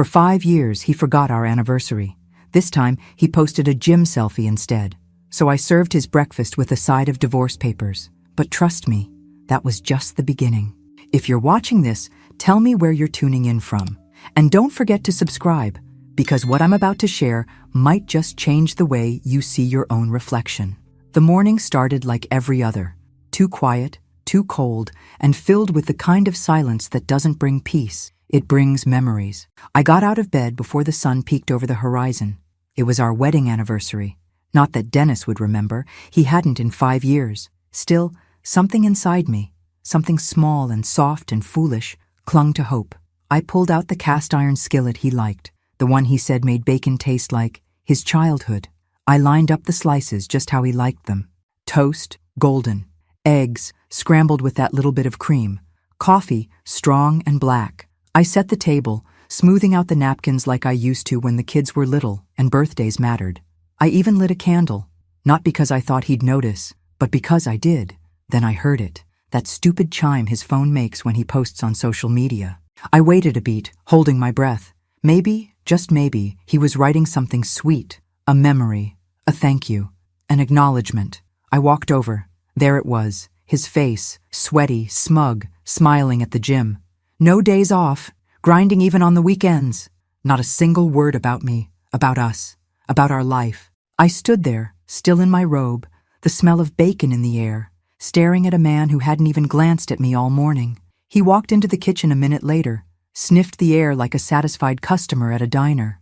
For 5 years, he forgot our anniversary. This time, he posted a gym selfie instead. So I served his breakfast with a side of divorce papers. But trust me, that was just the beginning. If you're watching this, tell me where you're tuning in from. And don't forget to subscribe, because what I'm about to share might just change the way you see your own reflection. The morning started like every other. Too quiet, too cold, and filled with the kind of silence that doesn't bring peace. It brings memories. I got out of bed before the sun peeked over the horizon. It was our wedding anniversary. Not that Dennis would remember. He hadn't in 5 years. Still, something inside me, something small and soft and foolish, clung to hope. I pulled out the cast iron skillet he liked, the one he said made bacon taste like his childhood. I lined up the slices just how he liked them. Toast, golden. Eggs, scrambled with that little bit of cream. Coffee, strong and black. I set the table, smoothing out the napkins like I used to when the kids were little and birthdays mattered. I even lit a candle, not because I thought he'd notice, but because I did. Then I heard it, that stupid chime his phone makes when he posts on social media. I waited a beat, holding my breath. Maybe, just maybe, he was writing something sweet, a memory, a thank you, an acknowledgement. I walked over. There it was, his face, sweaty, smug, smiling at the gym. No days off, grinding even on the weekends. Not a single word about me, about us, about our life. I stood there, still in my robe, the smell of bacon in the air, staring at a man who hadn't even glanced at me all morning. He walked into the kitchen a minute later, sniffed the air like a satisfied customer at a diner.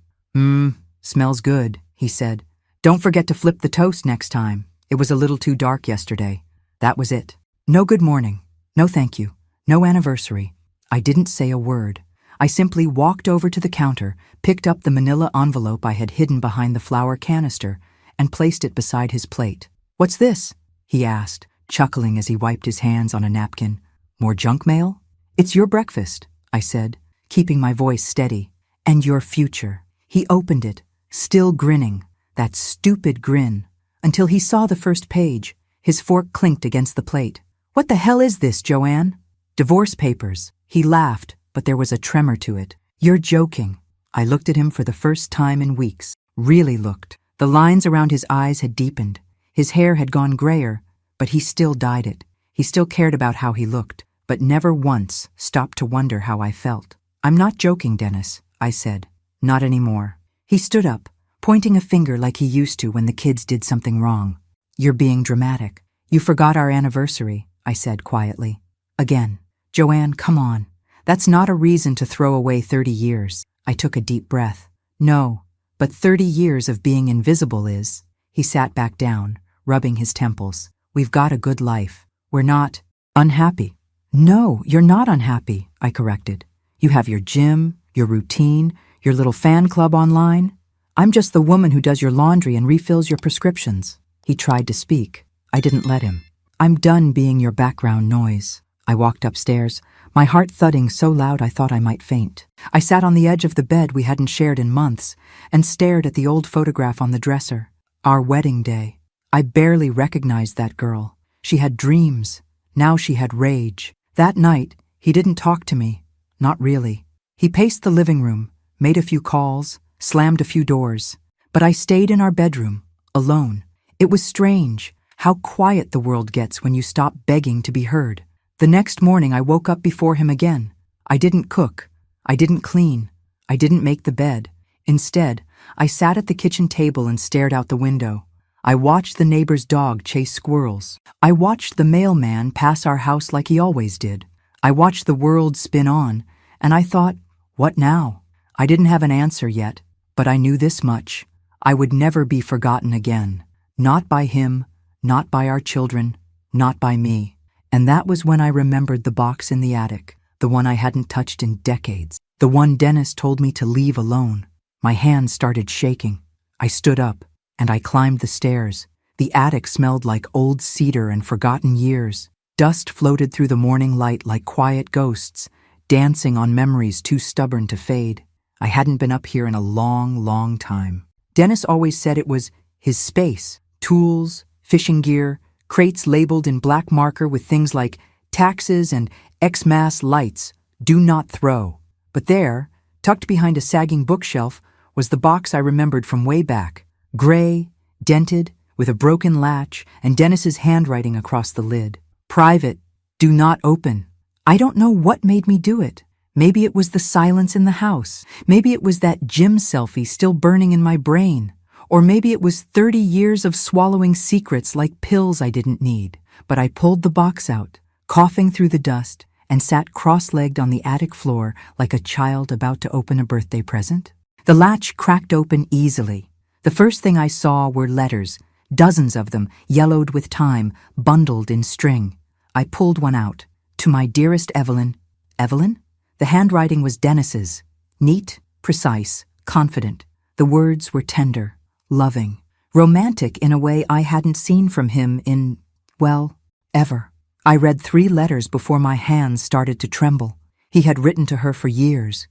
Smells good, he said. Don't forget to flip the toast next time. It was a little too dark yesterday. That was it. No good morning. No thank you. No anniversary. I didn't say a word. I simply walked over to the counter, picked up the manila envelope I had hidden behind the flour canister, and placed it beside his plate. "What's this?" he asked, chuckling as he wiped his hands on a napkin. "More junk mail?" "It's your breakfast," I said, keeping my voice steady. "And your future." He opened it, still grinning, that stupid grin, until he saw the first page. His fork clinked against the plate. "What the hell is this, Joanne?" "Divorce papers." He laughed, but there was a tremor to it. "You're joking." I looked at him for the first time in weeks. Really looked. The lines around his eyes had deepened. His hair had gone grayer, but he still dyed it. He still cared about how he looked, but never once stopped to wonder how I felt. "I'm not joking, Dennis," I said. "Not anymore." He stood up, pointing a finger like he used to when the kids did something wrong. "You're being dramatic. You forgot our anniversary," I said quietly. Again. "Joanne, come on. That's not a reason to throw away 30 years. I took a deep breath. "No, but 30 years of being invisible is." He sat back down, rubbing his temples. "We've got a good life. We're not unhappy." "No, you're not unhappy," I corrected. "You have your gym, your routine, your little fan club online. I'm just the woman who does your laundry and refills your prescriptions." He tried to speak. I didn't let him. "I'm done being your background noise." I walked upstairs, my heart thudding so loud I thought I might faint. I sat on the edge of the bed we hadn't shared in months and stared at the old photograph on the dresser. Our wedding day. I barely recognized that girl. She had dreams. Now she had rage. That night, he didn't talk to me. Not really. He paced the living room, made a few calls, slammed a few doors. But I stayed in our bedroom, alone. It was strange how quiet the world gets when you stop begging to be heard. The next morning I woke up before him again. I didn't cook. I didn't clean. I didn't make the bed. Instead, I sat at the kitchen table and stared out the window. I watched the neighbor's dog chase squirrels. I watched the mailman pass our house like he always did. I watched the world spin on, and I thought, what now? I didn't have an answer yet, but I knew this much. I would never be forgotten again. Not by him, not by our children, not by me. And that was when I remembered the box in the attic, the one I hadn't touched in decades, the one Dennis told me to leave alone. My hands started shaking. I stood up, and I climbed the stairs. The attic smelled like old cedar and forgotten years. Dust floated through the morning light like quiet ghosts, dancing on memories too stubborn to fade. I hadn't been up here in a long, long time. Dennis always said it was his space, tools, fishing gear, crates labeled in black marker with things like taxes and Xmas lights, do not throw. But there, Tucked behind a sagging bookshelf was the box I remembered from way back, gray, dented, with a broken latch and Dennis's handwriting across the lid. Private, do not open. I don't know what made me do it. Maybe it was the silence in the house. Maybe it was that gym selfie still burning in my brain. Or maybe it was 30 years of swallowing secrets like pills I didn't need. But I pulled the box out, coughing through the dust, and sat cross-legged on the attic floor like a child about to open a birthday present. The latch cracked open easily. The first thing I saw were letters, dozens of them, yellowed with time, bundled in string. I pulled one out. To my dearest Evelyn. Evelyn? The handwriting was Dennis's. Neat, precise, confident. The words were tender, loving, romantic in a way I hadn't seen from him in, well, ever. I read 3 letters before my hands started to tremble. He had written to her for years,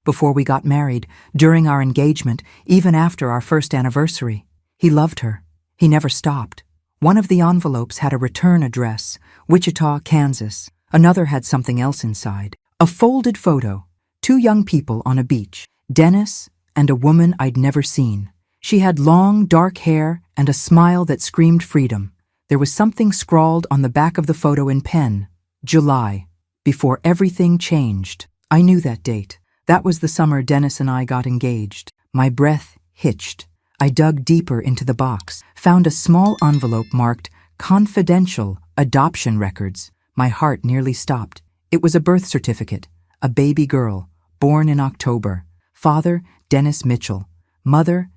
before we got married, during our engagement, even after our first anniversary. He loved her. He never stopped. One of the envelopes had a return address, Wichita, Kansas. Another had something else inside. A folded photo. 2 young people on a beach. Dennis and a woman I'd never seen. She had long, dark hair and a smile that screamed freedom. There was something scrawled on the back of the photo in pen. July. Before everything changed. I knew that date. That was the summer Dennis and I got engaged. My breath hitched. I dug deeper into the box, found a small envelope marked Confidential Adoption Records. My heart nearly stopped. It was a birth certificate, a baby girl, born in October. Father, Dennis Mitchell. Mother,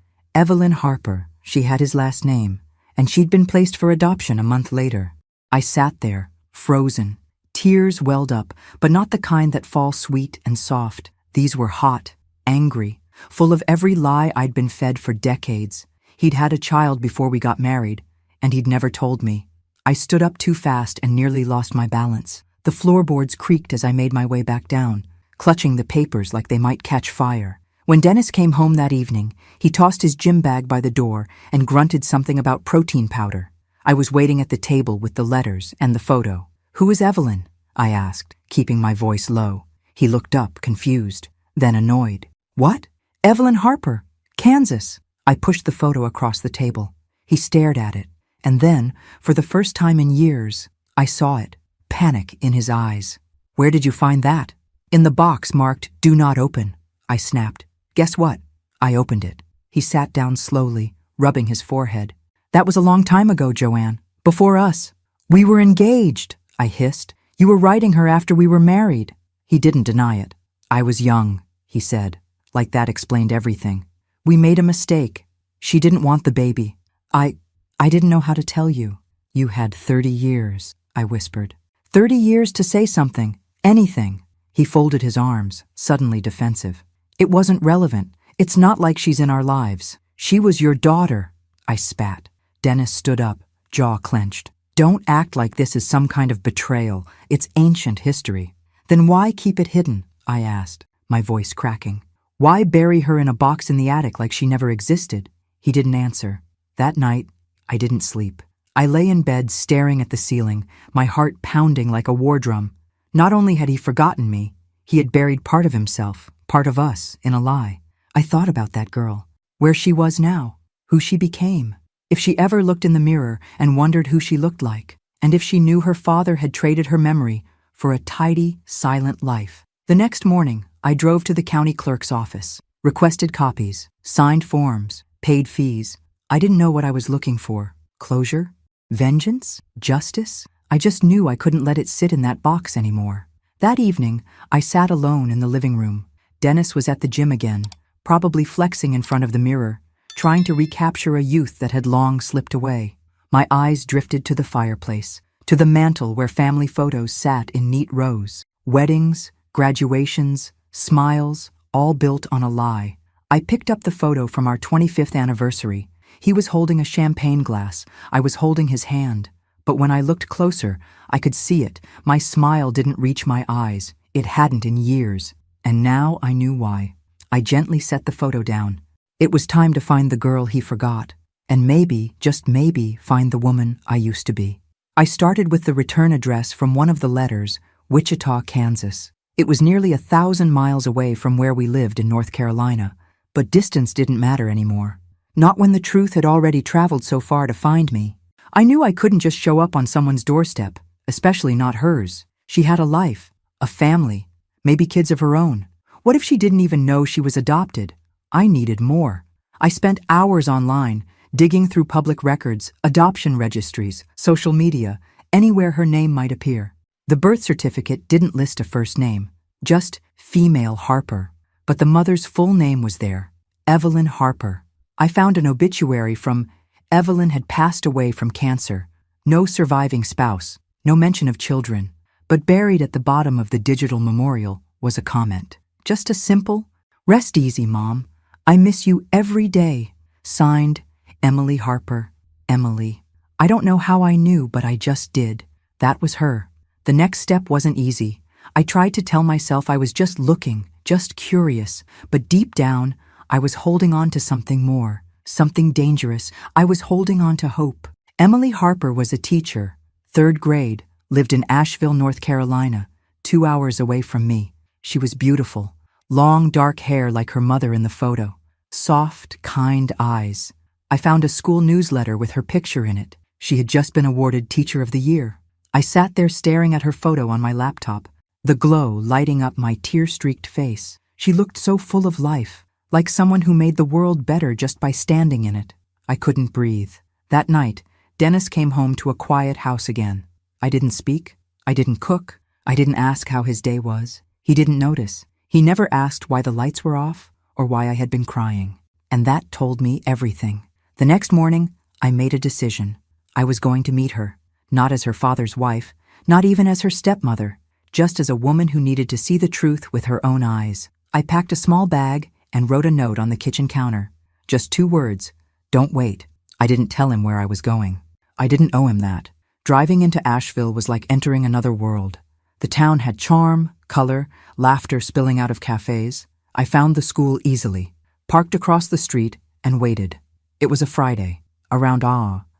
Evelyn Harper. She had his last name, and she'd been placed for adoption a month later. I sat there, frozen. Tears welled up, but not the kind that fall sweet and soft. These were hot, angry, full of every lie I'd been fed for decades. He'd had a child before we got married, and he'd never told me. I stood up too fast and nearly lost my balance. The floorboards creaked as I made my way back down, clutching the papers like they might catch fire. When Dennis came home that evening, he tossed his gym bag by the door and grunted something about protein powder. I was waiting at the table with the letters and the photo. "Who is Evelyn?" I asked, keeping my voice low. He looked up, confused, then annoyed. "What?" "Evelyn Harper, Kansas." I pushed the photo across the table. He stared at it, and then, for the first time in years, I saw it. Panic in his eyes. "Where did you find that?" "In the box marked, Do Not Open," I snapped. "Guess what?" I opened it. He sat down slowly, rubbing his forehead. "That was a long time ago, Joanne. Before us. We were engaged," I hissed. "You were writing her after we were married." He didn't deny it. "I was young," he said. Like that explained everything. "We made a mistake. She didn't want the baby. I didn't know how to tell you." "You had 30 years," I whispered. 30 years to say something, anything." He folded his arms, suddenly defensive. "It wasn't relevant. It's not like she's in our lives. She was your daughter," I spat. Dennis stood up, jaw clenched. "Don't act like this is some kind of betrayal. It's ancient history." "Then why keep it hidden?" I asked, my voice cracking. "Why bury her in a box in the attic like she never existed?" He didn't answer. That night, I didn't sleep. I lay in bed staring at the ceiling, my heart pounding like a war drum. Not only had he forgotten me, he had buried part of himself, part of us, in a lie. I thought about that girl, where she was now, who she became, if she ever looked in the mirror and wondered who she looked like, and if she knew her father had traded her memory for a tidy, silent life. The next morning, I drove to the county clerk's office, requested copies, signed forms, paid fees. I didn't know what I was looking for. Closure? Vengeance? Justice? I just knew I couldn't let it sit in that box anymore. That evening, I sat alone in the living room. Dennis was at the gym again, probably flexing in front of the mirror, trying to recapture a youth that had long slipped away. My eyes drifted to the fireplace, to the mantel where family photos sat in neat rows. Weddings, graduations, smiles, all built on a lie. I picked up the photo from our 25th anniversary. He was holding a champagne glass. I was holding his hand. But when I looked closer, I could see it. My smile didn't reach my eyes. It hadn't in years. And now I knew why. I gently set the photo down. It was time to find the girl he forgot. And maybe, just maybe, find the woman I used to be. I started with the return address from one of the letters, Wichita, Kansas. It was nearly 1,000 miles away from where we lived in North Carolina, but distance didn't matter anymore. Not when the truth had already traveled so far to find me. I knew I couldn't just show up on someone's doorstep, especially not hers. She had a life, a family, maybe kids of her own. What if she didn't even know she was adopted? I needed more. I spent hours online, digging through public records, adoption registries, social media, anywhere her name might appear. The birth certificate didn't list a first name, just female Harper. But the mother's full name was there, Evelyn Harper. I found an obituary from Evelyn had passed away from cancer. No surviving spouse, no mention of children. But buried at the bottom of the digital memorial was a comment. Just a simple, "Rest easy, Mom. I miss you every day." Signed, Emily Harper. Emily. I don't know how I knew, but I just did. That was her. The next step wasn't easy. I tried to tell myself I was just looking, just curious, but deep down, I was holding on to something more, something dangerous. I was holding on to hope. Emily Harper was a teacher, 3rd grade, lived in Asheville, North Carolina, 2 hours away from me. She was beautiful, long dark hair like her mother in the photo, soft, kind eyes. I found a school newsletter with her picture in it. She had just been awarded Teacher of the Year. I sat there staring at her photo on my laptop, the glow lighting up my tear-streaked face. She looked so full of life, like someone who made the world better just by standing in it. I couldn't breathe. That night, Dennis came home to a quiet house again. I didn't speak. I didn't cook. I didn't ask how his day was. He didn't notice. He never asked why the lights were off or why I had been crying. And that told me everything. The next morning, I made a decision. I was going to meet her, not as her father's wife, not even as her stepmother, just as a woman who needed to see the truth with her own eyes. I packed a small bag and wrote a note on the kitchen counter. Just 2 words, "Don't wait." I didn't tell him where I was going. I didn't owe him that. Driving into Asheville was like entering another world. The town had charm, color, laughter spilling out of cafes. I found the school easily, parked across the street, and waited. It was a Friday. Around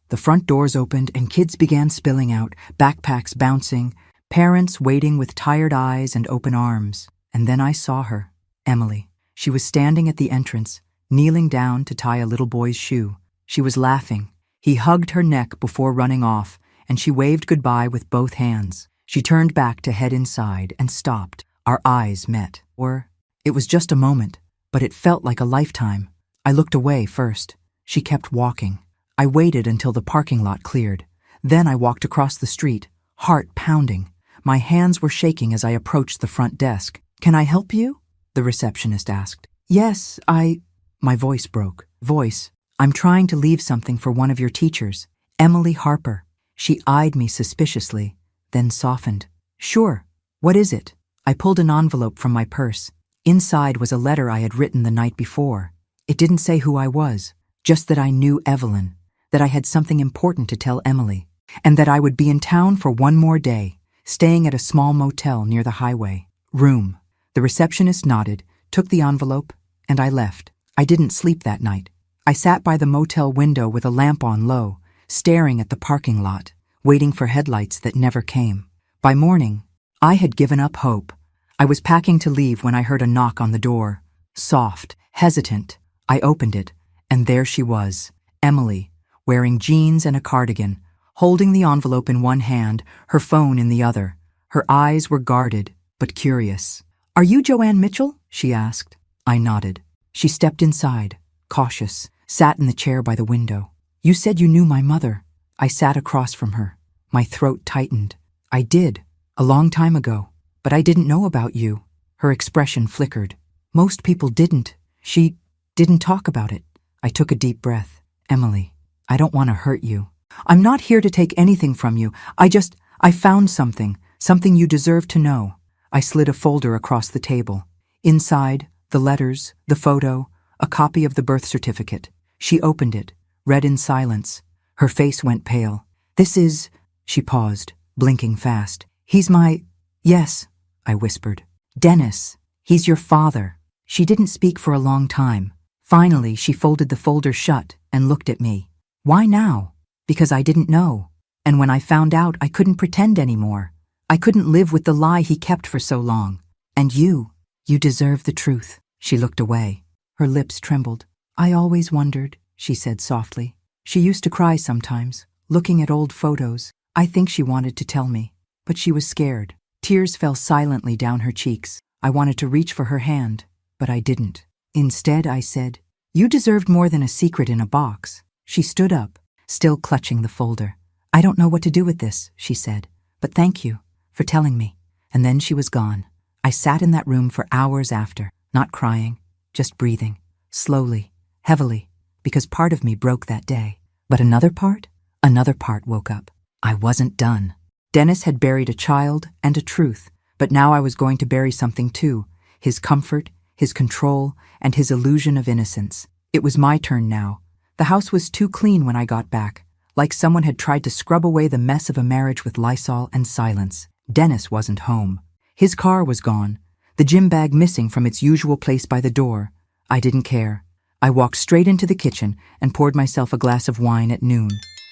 the front doors opened and kids began spilling out, backpacks bouncing, parents waiting with tired eyes and open arms. And then I saw her, Emily. She was standing at the entrance, kneeling down to tie a little boy's shoe. She was laughing. He hugged her neck before running off, and she waved goodbye with both hands. She turned back to head inside and stopped. Our eyes met. It was just a moment, but it felt like a lifetime. I looked away first. She kept walking. I waited until the parking lot cleared. Then I walked across the street, heart pounding. My hands were shaking as I approached the front desk. "Can I help you?" the receptionist asked. "Yes, My voice broke. "I'm trying to leave something for one of your teachers, Emily Harper." She eyed me suspiciously, then softened. "Sure. What is it?" I pulled an envelope from my purse. Inside was a letter I had written the night before. It didn't say who I was, just that I knew Evelyn, that I had something important to tell Emily, and that I would be in town for one more day, staying at a small motel near the highway. Room. The receptionist nodded, took the envelope, and I left. I didn't sleep that night. I sat by the motel window with a lamp on low, staring at the parking lot, waiting for headlights that never came. By morning, I had given up hope. I was packing to leave when I heard a knock on the door. Soft, hesitant. I opened it, and there she was, Emily, wearing jeans and a cardigan, holding the envelope in one hand, her phone in the other. Her eyes were guarded, but curious. "Are you Joanne Mitchell?" she asked. I nodded. She stepped inside, cautious, sat in the chair by the window. "You said you knew my mother." I sat across from her. My throat tightened. "I did, a long time ago, but I didn't know about you." Her expression flickered. "Most people didn't. She didn't talk about it." I took a deep breath. "Emily, I don't want to hurt you. I'm not here to take anything from you. I found something you deserve to know." I slid a folder across the table. Inside, the letters, the photo, a copy of the birth certificate. She opened it, read in silence. Her face went pale. "This is..." She paused, blinking fast. "He's my..." "Yes," I whispered. "Dennis. He's your father." She didn't speak for a long time. Finally, she folded the folder shut and looked at me. "Why now?" "Because I didn't know. And when I found out, I couldn't pretend anymore. I couldn't live with the lie he kept for so long." And you deserve the truth. She looked away. Her lips trembled. I always wondered, she said softly. She used to cry sometimes, looking at old photos. I think she wanted to tell me, but she was scared. Tears fell silently down her cheeks. I wanted to reach for her hand, but I didn't. Instead, I said, "You deserved more than a secret in a box." She stood up, still clutching the folder. "I don't know what to do with this," she said, "but thank you for telling me." And then she was gone. I sat in that room for hours after, not crying, just breathing, slowly, heavily, because part of me broke that day. But another part woke up. I wasn't done. Dennis had buried a child and a truth, but now I was going to bury something too, his comfort, his control, and his illusion of innocence. It was my turn now. The house was too clean when I got back, like someone had tried to scrub away the mess of a marriage with Lysol and silence. Dennis wasn't home. His car was gone, the gym bag missing from its usual place by the door. I didn't care. I walked straight into the kitchen and poured myself a glass of wine at noon.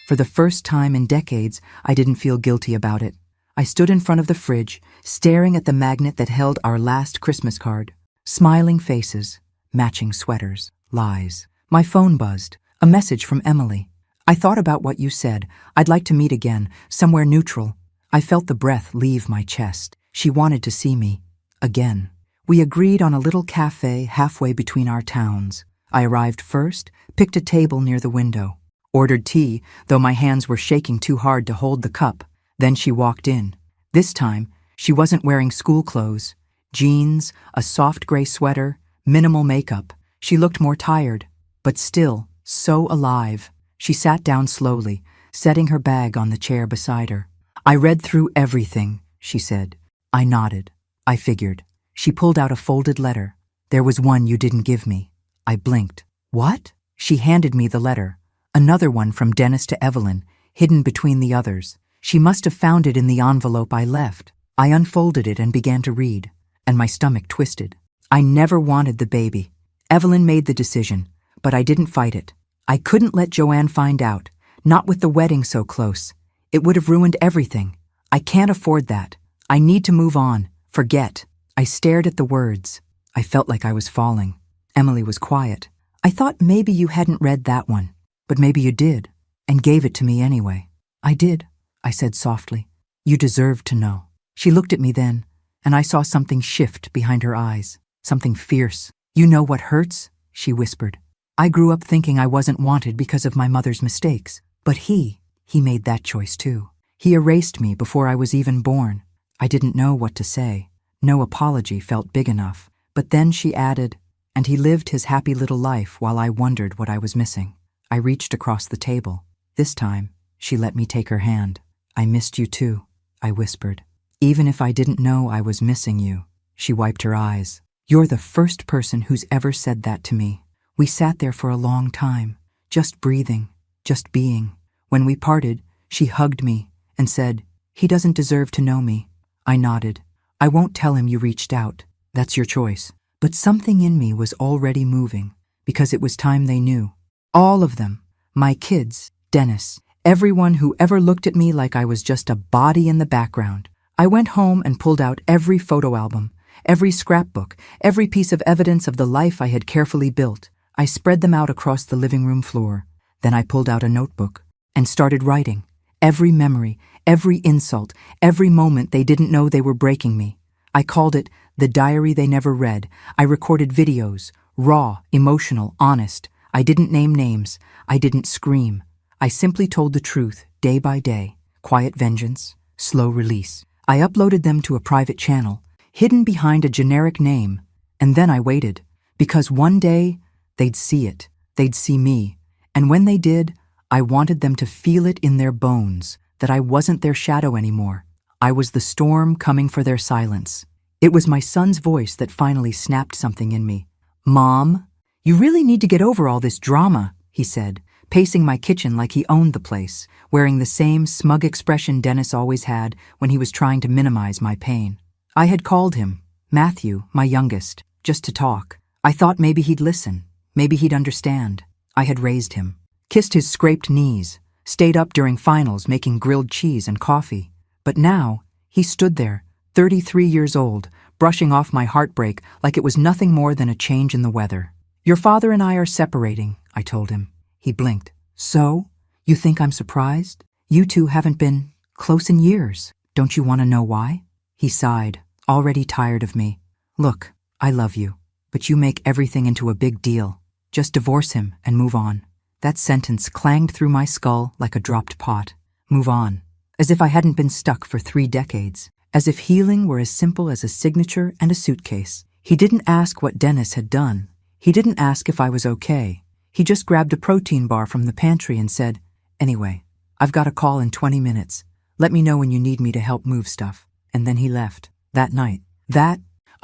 For the first time in decades, I didn't feel guilty about it. I stood in front of the fridge, staring at the magnet that held our last Christmas card. Smiling faces, matching sweaters, lies. My phone buzzed, a message from Emily. "I thought about what you said. I'd like to meet again, somewhere neutral." I felt the breath leave my chest. She wanted to see me. Again. We agreed on a little cafe halfway between our towns. I arrived first, picked a table near the window. Ordered tea, though my hands were shaking too hard to hold the cup. Then she walked in. This time, she wasn't wearing school clothes. Jeans, a soft gray sweater, minimal makeup. She looked more tired, but still so alive. She sat down slowly, setting her bag on the chair beside her. "I read through everything," she said. I nodded. I figured. She pulled out a folded letter. "There was one you didn't give me." I blinked. "What?" She handed me the letter. Another one from Dennis to Evelyn, hidden between the others. She must have found it in the envelope I left. I unfolded it and began to read, and my stomach twisted. I never wanted the baby. Evelyn made the decision, but I didn't fight it. I couldn't let Joanne find out, not with the wedding so close. It would have ruined everything. I can't afford that. I need to move on, forget. I stared at the words. I felt like I was falling. Emily was quiet. "I thought maybe you hadn't read that one, but maybe you did, and gave it to me anyway." "I did," I said softly. "You deserved to know." She looked at me then, and I saw something shift behind her eyes, something fierce. "You know what hurts?" she whispered. "I grew up thinking I wasn't wanted because of my mother's mistakes, but he made that choice too. He erased me before I was even born." I didn't know what to say. No apology felt big enough. But then she added, "And he lived his happy little life while I wondered what I was missing." I reached across the table. This time, she let me take her hand. "I missed you too," I whispered. "Even if I didn't know I was missing you." She wiped her eyes. "You're the first person who's ever said that to me." We sat there for a long time, just breathing, just being. When we parted, she hugged me and said, "He doesn't deserve to know me." I nodded. "I won't tell him you reached out. That's your choice." But something in me was already moving, because it was time they knew. All of them. My kids, Dennis, everyone who ever looked at me like I was just a body in the background. I went home and pulled out every photo album, every scrapbook, every piece of evidence of the life I had carefully built. I spread them out across the living room floor. Then I pulled out a notebook and started writing. Every memory, every insult, every moment they didn't know they were breaking me. I called it the diary they never read. I recorded videos, raw, emotional, honest. I didn't name names. I didn't scream. I simply told the truth, day by day. Quiet vengeance, slow release. I uploaded them to a private channel, hidden behind a generic name, and then I waited, because one day they'd see it. They'd see me. And when they did, I wanted them to feel it in their bones, that I wasn't their shadow anymore. I was the storm coming for their silence. It was my son's voice that finally snapped something in me. "Mom, you really need to get over all this drama," he said, pacing my kitchen like he owned the place, wearing the same smug expression Dennis always had when he was trying to minimize my pain. I had called him, Matthew, my youngest, just to talk. I thought maybe he'd listen, maybe he'd understand. I had raised him, kissed his scraped knees, stayed up during finals making grilled cheese and coffee. But now, he stood there, 33 years old, brushing off my heartbreak like it was nothing more than a change in the weather. "Your father and I are separating," I told him. He blinked. "So? You think I'm surprised? You two haven't been close in years. Don't you want to know why?" He sighed, already tired of me. "Look, I love you, but you make everything into a big deal. Just divorce him and move on." That sentence clanged through my skull like a dropped pot. Move on. As if I hadn't been stuck for 3 decades. As if healing were as simple as a signature and a suitcase. He didn't ask what Dennis had done. He didn't ask if I was okay. He just grabbed a protein bar from the pantry and said, "Anyway, I've got a call in 20 minutes. Let me know when you need me to help move stuff." And then he left. That night.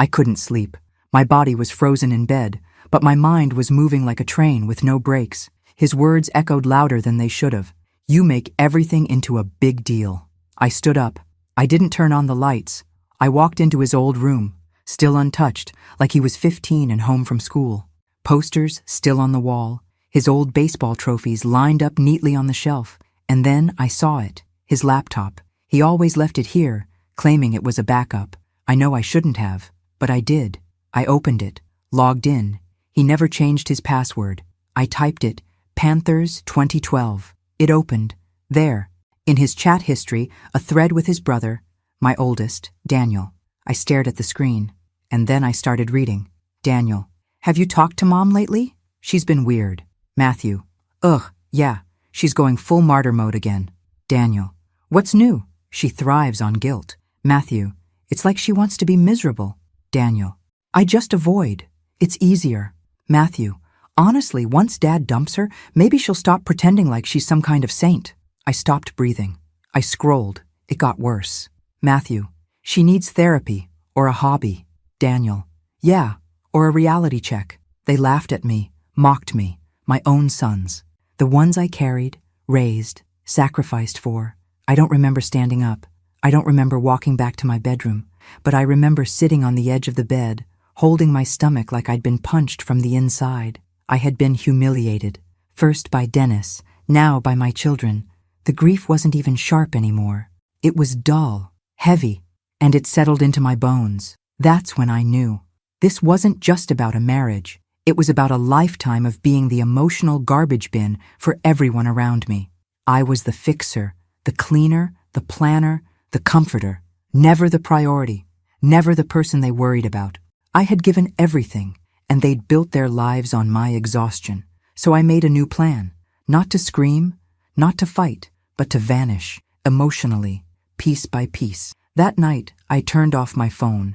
I couldn't sleep. My body was frozen in bed, but my mind was moving like a train with no brakes. His words echoed louder than they should have. "You make everything into a big deal." I stood up. I didn't turn on the lights. I walked into his old room, still untouched, like he was 15 and home from school. Posters still on the wall, his old baseball trophies lined up neatly on the shelf. And then I saw it, his laptop. He always left it here, claiming it was a backup. I know I shouldn't have, but I did. I opened it, logged in. He never changed his password. I typed it, Panthers 2012. It opened. There, in his chat history, a thread with his brother, my oldest, Daniel. I stared at the screen, and then I started reading. Daniel: "Have you talked to Mom lately? She's been weird." Matthew: "Ugh, yeah, she's going full martyr mode again." Daniel: "What's new? She thrives on guilt." Matthew: "It's like she wants to be miserable." Daniel: "I just avoid. It's easier." Matthew: "Honestly, once Dad dumps her, maybe she'll stop pretending like she's some kind of saint." I stopped breathing. I scrolled. It got worse. Matthew: "She needs therapy or a hobby." Daniel: "Yeah, or a reality check." They laughed at me, mocked me, my own sons. The ones I carried, raised, sacrificed for. I don't remember standing up. I don't remember walking back to my bedroom, but I remember sitting on the edge of the bed, holding my stomach like I'd been punched from the inside. I had been humiliated, first by Dennis, now by my children. The grief wasn't even sharp anymore. It was dull, heavy, and it settled into my bones. That's when I knew. This wasn't just about a marriage. It was about a lifetime of being the emotional garbage bin for everyone around me. I was the fixer, the cleaner, the planner, the comforter, never the priority, never the person they worried about. I had given everything, and they'd built their lives on my exhaustion. So I made a new plan, not to scream, not to fight, but to vanish, emotionally, piece by piece. That night, I turned off my phone.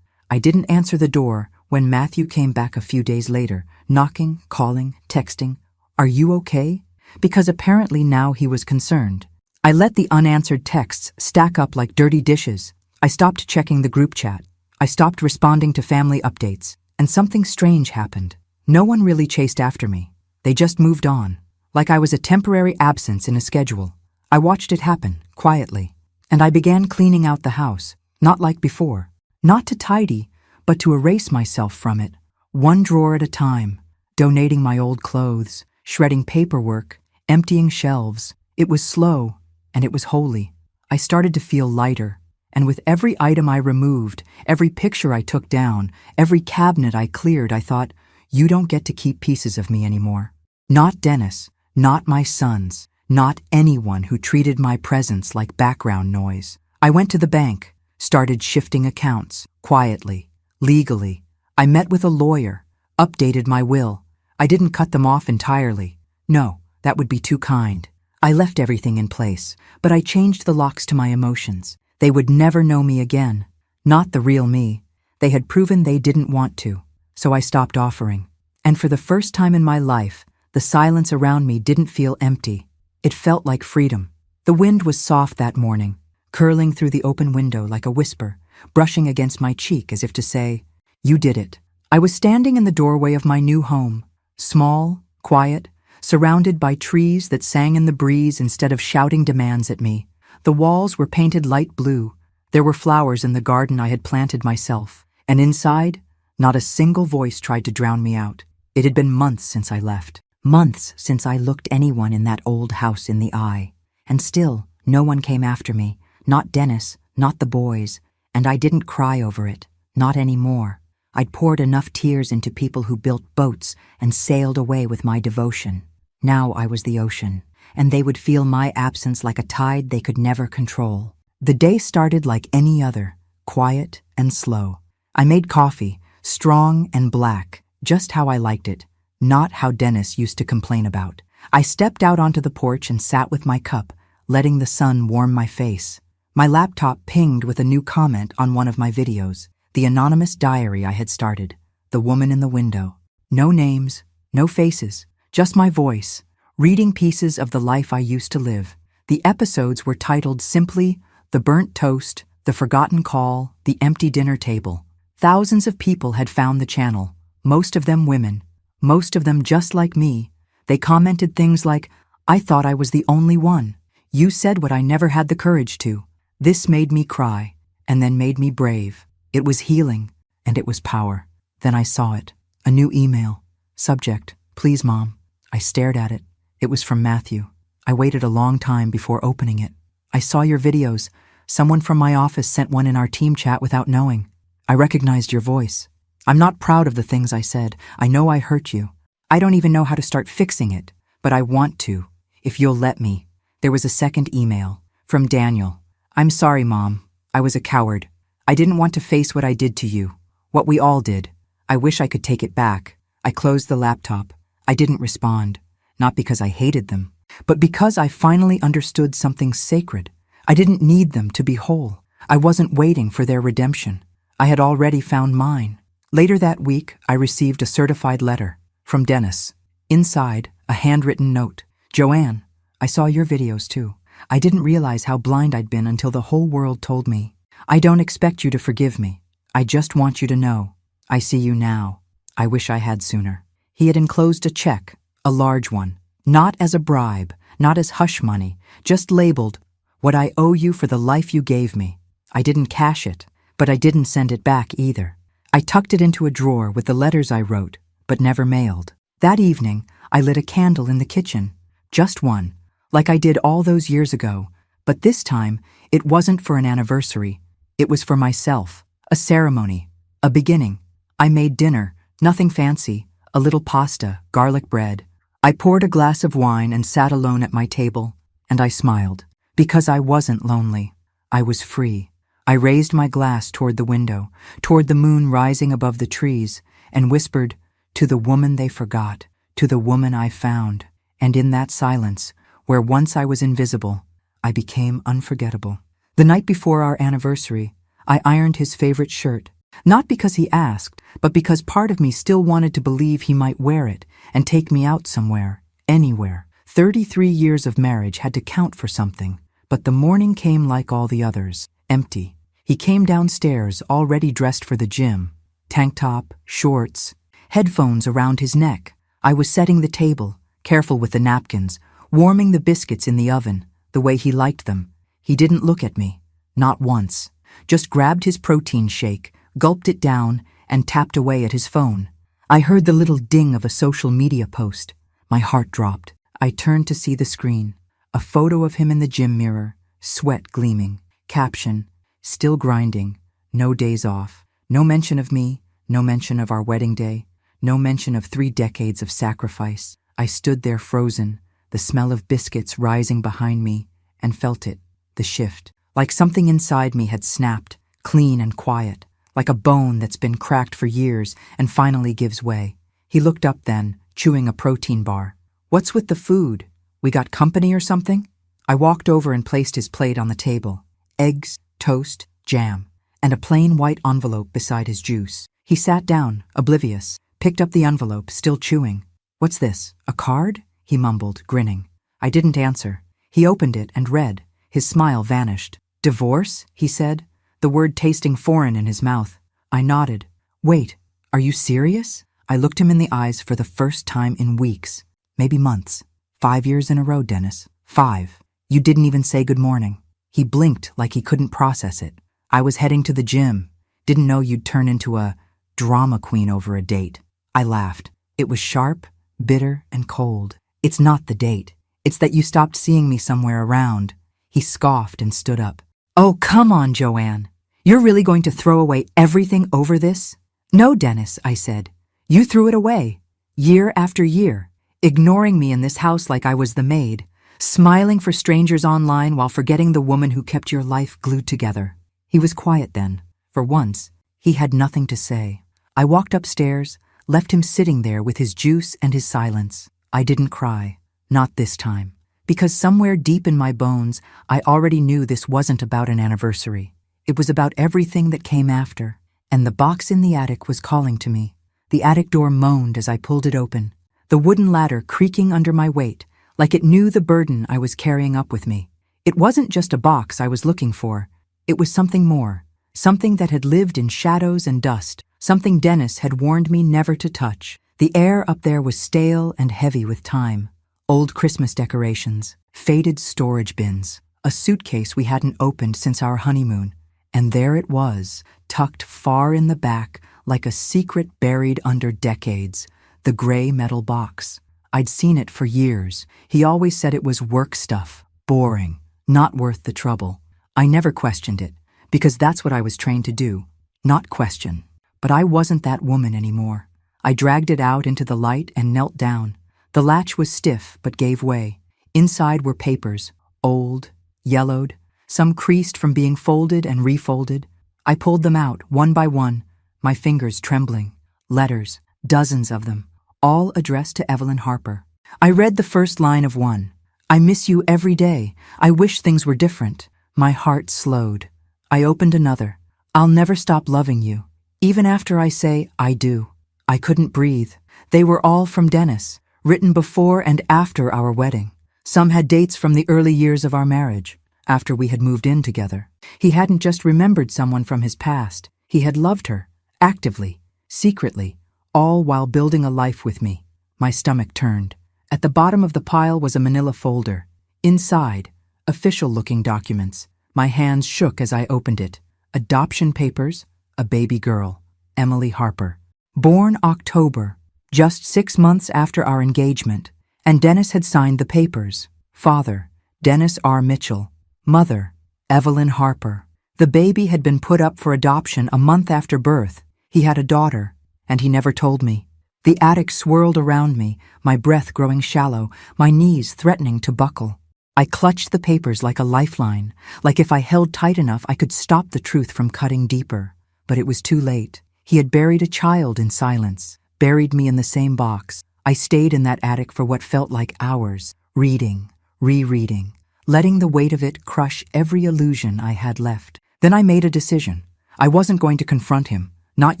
I didn't answer the door when Matthew came back a few days later, knocking, calling, texting. "Are you okay?" Because apparently now he was concerned. I let the unanswered texts stack up like dirty dishes. I stopped checking the group chat. I stopped responding to family updates. And something strange happened. No one really chased after me. They just moved on, like I was a temporary absence in a schedule. I watched it happen, quietly. And I began cleaning out the house, not like before. Not to tidy, but to erase myself from it, one drawer at a time, donating my old clothes, shredding paperwork, emptying shelves. It was slow, and it was holy. I started to feel lighter, and with every item I removed, every picture I took down, every cabinet I cleared, I thought, you don't get to keep pieces of me anymore. Not Dennis, not my sons, not anyone who treated my presence like background noise. I went to the bank, started shifting accounts, quietly, legally. I met with a lawyer, updated my will. I didn't cut them off entirely. No, that would be too kind. I left everything in place, but I changed the locks to my emotions. They would never know me again. Not the real me. They had proven they didn't want to, so I stopped offering. And for the first time in my life, the silence around me didn't feel empty. It felt like freedom. The wind was soft that morning, curling through the open window like a whisper, brushing against my cheek as if to say, "You did it." I was standing in the doorway of my new home, small, quiet, surrounded by trees that sang in the breeze instead of shouting demands at me. The walls were painted light blue. There were flowers in the garden I had planted myself. And inside, not a single voice tried to drown me out. It had been months since I left. Months since I looked anyone in that old house in the eye. And still, no one came after me. Not Dennis, not the boys. And I didn't cry over it. Not anymore. I'd poured enough tears into people who built boats and sailed away with my devotion. Now I was the ocean, and they would feel my absence like a tide they could never control. The day started like any other, quiet and slow. I made coffee, strong and black, just how I liked it, not how Dennis used to complain about. I stepped out onto the porch and sat with my cup, letting the sun warm my face. My laptop pinged with a new comment on one of my videos, the anonymous diary I had started, the woman in the window. No names, no faces, just my voice, reading pieces of the life I used to live. The episodes were titled simply, The Burnt Toast, The Forgotten Call, The Empty Dinner Table. Thousands of people had found the channel, most of them women, most of them just like me. They commented things like, I thought I was the only one. You said what I never had the courage to. This made me cry, and then made me brave. It was healing, and it was power. Then I saw it. A new email. Subject, please mom. I stared at it. It was from Matthew. I waited a long time before opening it. I saw your videos. Someone from my office sent one in our team chat without knowing. I recognized your voice. I'm not proud of the things I said. I know I hurt you. I don't even know how to start fixing it, but I want to, if you'll let me. There was a second email from Daniel. I'm sorry, Mom. I was a coward. I didn't want to face what I did to you, what we all did. I wish I could take it back. I closed the laptop. I didn't respond, not because I hated them, but because I finally understood something sacred. I didn't need them to be whole. I wasn't waiting for their redemption. I had already found mine. Later that week, I received a certified letter from Dennis. Inside, a handwritten note. Joanne, I saw your videos too. I didn't realize how blind I'd been until the whole world told me. I don't expect you to forgive me. I just want you to know. I see you now. I wish I had sooner. He had enclosed a check, a large one, not as a bribe, not as hush money, just labeled, what I owe you for the life you gave me. I didn't cash it, but I didn't send it back either. I tucked it into a drawer with the letters I wrote, but never mailed. That evening, I lit a candle in the kitchen, just one, like I did all those years ago, but this time, it wasn't for an anniversary. It was for myself, a ceremony, a beginning. I made dinner, nothing fancy, a little pasta, garlic bread. I poured a glass of wine and sat alone at my table, and I smiled, because I wasn't lonely. I was free. I raised my glass toward the window, toward the moon rising above the trees, and whispered, to the woman they forgot, to the woman I found. And in that silence, where once I was invisible, I became unforgettable. The night before our anniversary, I ironed his favorite shirt, not because he asked, but because part of me still wanted to believe he might wear it and take me out somewhere, anywhere. 33 years of marriage had to count for something, but the morning came like all the others, empty. He came downstairs, already dressed for the gym, tank top, shorts, headphones around his neck. I was setting the table, careful with the napkins, warming the biscuits in the oven, the way he liked them. He didn't look at me, not once, just grabbed his protein shake, gulped it down, and tapped away at his phone. I heard the little ding of a social media post. My heart dropped. I turned to see the screen. A photo of him in the gym mirror, sweat gleaming, caption, still grinding, no days off. No mention of me, no mention of our wedding day, no mention of 3 decades of sacrifice. I stood there frozen, the smell of biscuits rising behind me, and felt it. The shift, like something inside me had snapped, clean and quiet, like a bone that's been cracked for years and finally gives way. He looked up then, chewing a protein bar. What's with the food? We got company or something? I walked over and placed his plate on the table. Eggs, toast, jam, and a plain white envelope beside his juice. He sat down, oblivious, picked up the envelope, still chewing. What's this, a card? He mumbled, grinning. I didn't answer. He opened it and read. His smile vanished. Divorce? He said, the word tasting foreign in his mouth. I nodded. Wait, are you serious? I looked him in the eyes for the first time in weeks, maybe months. 5 years in a row, Dennis. 5. You didn't even say good morning. He blinked like he couldn't process it. I was heading to the gym. Didn't know you'd turn into a drama queen over a date. I laughed. It was sharp, bitter, and cold. It's not the date. It's that you stopped seeing me somewhere around. He scoffed and stood up. Oh, come on, Joanne. You're really going to throw away everything over this? No, Dennis, I said. You threw it away, year after year, ignoring me in this house like I was the maid, smiling for strangers online while forgetting the woman who kept your life glued together. He was quiet then. For once, he had nothing to say. I walked upstairs, left him sitting there with his juice and his silence. I didn't cry. Not this time. Because somewhere deep in my bones, I already knew this wasn't about an anniversary. It was about everything that came after. And the box in the attic was calling to me. The attic door moaned as I pulled it open, the wooden ladder creaking under my weight, like it knew the burden I was carrying up with me. It wasn't just a box I was looking for. It was something more, something that had lived in shadows and dust, something Dennis had warned me never to touch. The air up there was stale and heavy with time. Old Christmas decorations, faded storage bins, a suitcase we hadn't opened since our honeymoon. And there it was, tucked far in the back, like a secret buried under decades, the gray metal box. I'd seen it for years. He always said it was work stuff, boring, not worth the trouble. I never questioned it, because that's what I was trained to do, not question. But I wasn't that woman anymore. I dragged it out into the light and knelt down. The latch was stiff but gave way. Inside were papers, old, yellowed, some creased from being folded and refolded. I pulled them out, one by one, my fingers trembling. Letters, dozens of them, all addressed to Evelyn Harper. I read the first line of one. I miss you every day. I wish things were different. My heart slowed. I opened another. I'll never stop loving you, even after I say I do. I couldn't breathe. They were all from Dennis, written before and after our wedding. Some had dates from the early years of our marriage, after we had moved in together. He hadn't just remembered someone from his past. He had loved her, actively, secretly, all while building a life with me. My stomach turned. At the bottom of the pile was a manila folder. Inside, official-looking documents. My hands shook as I opened it. Adoption papers, a baby girl, Emily Harper. Born October, just 6 months after our engagement, and Dennis had signed the papers. Father, Dennis R. Mitchell. Mother, Evelyn Harper. The baby had been put up for adoption a month after birth. He had a daughter, and he never told me. The attic swirled around me, my breath growing shallow, my knees threatening to buckle. I clutched the papers like a lifeline, like if I held tight enough I could stop the truth from cutting deeper. But it was too late. He had buried a child in silence, buried me in the same box. I stayed in that attic for what felt like hours, reading, rereading, letting the weight of it crush every illusion I had left. Then I made a decision. I wasn't going to confront him, not